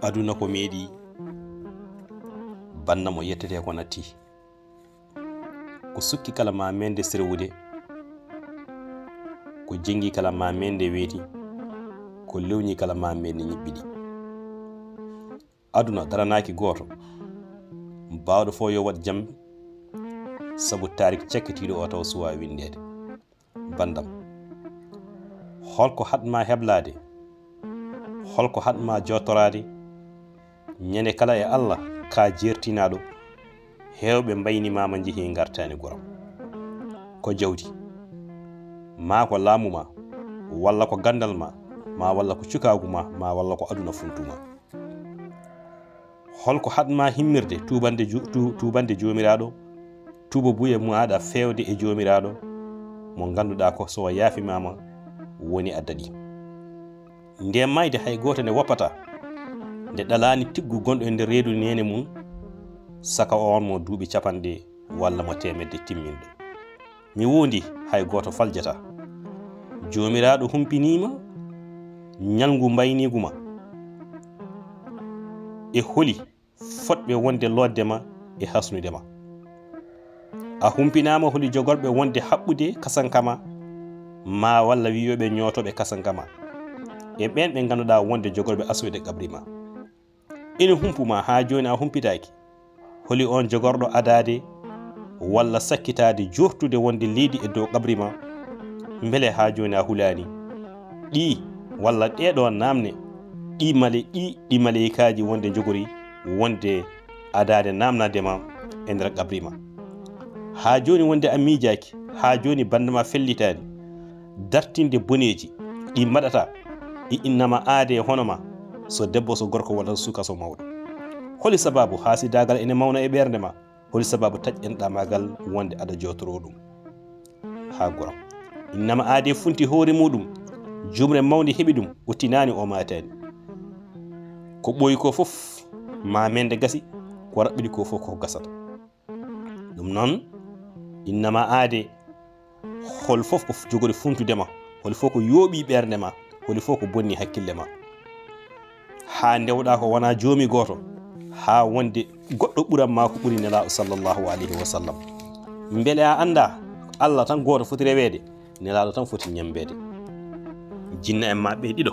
aduna ko meeɗi banna mo yettete ko natti ko sukki kala ma mende serwude ko jengi kala ma mende weeti ko lewñi kala ma mende ñibbiɗi aduna daranaki goto bawɗo fo yo wat jam sabu tarik cekkitiɗo o taw suwa windede bandam holko hatma heblade holko hatma jotorade ñande kala e Allah ka jertinaɗo hewɓe mbaynimama jeehi gartani goram ko jawdi ma ko laamu ma walla ko gandal ma walla ko cukagu ma walla ko aduna funtuma holko hatma himmirde tubande jomiraɗo tuba buye muaɗa fewde e jomiraɗo mo ganduɗa ko so yaafimama woni addadi nde mayde hay goto nde woppata nde ɗalani tiggu gonɗo e nder reedu nene mum saka on mo duuɓi capanɗe walla mo temedde timminɗo mi wondi hay goto faljata jomiraɗo humpinima ñalngu mbayniguma e holi fotɓe wonde loddema e hasnudema a humpinama holi jogorɓe wonde haɓɓude kasankama ma walla wiyoɓe ñootoɓe kasankama e ɓen ɓe ganduɗa wonde jogorɓe asoyde qabrima ina humpuma ha joni a humpitaki holi on jogorɗo adade walla sakkitade jortude wonde leydi e dow qabrima beele ha joni a hulani ɗi walla ɗeɗo namne ɗi maleykaji wonde jogori wonde adade namnadema e nder qabrima ha joni wonde a miijaki ha joni bandema fellitani dartinde boneji ɗi mbaɗata ɗi innama aade honoma so debbo so gorko walla suka so mawɗo holi sababu hasidagal ene mawna e ɓerde ma holi sababu taƴƴenɗa magal wonde aɗa jotoro ɗum ha goram innama aade funti hoore muɗum jumre mawde heɓi ɗum o tinani o matani ko ɓooyi ko foof ma mende gasi ko raɓɓiɗi ko foof ko gasata ɗum noon innama aade hol foof ko jogori funtudema hol fof ko yooɓi ɓerde ma holi fof ko bonni hakkille ma ha ndewɗa ko wona joomi goto ha wonde goɗɗo ɓuranma ko ɓuri nelaɗo sallllahu alayhi wa sallam beele a anda Allah tan goto foti rewede nelaɗo tan foti ñambede jinna en ma ɓe ɗiɗo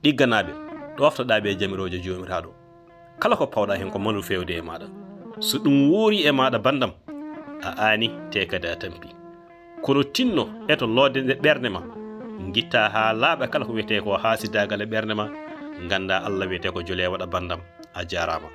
ɗigganaɓe ɗoftoɗaɓe e jamiroje jomiraɗo kala ko pawɗa hen ko malu fewde e maɗa so ɗum woori e maɗa bandam a ani te kadi a tampi kono tinno eto lodde nde ɓerde ma gitta ha laaɓa kala ko wiyete ko hasidagal e ɓerde ma ganda Allah wiyete ko jole waɗa bandam a jarama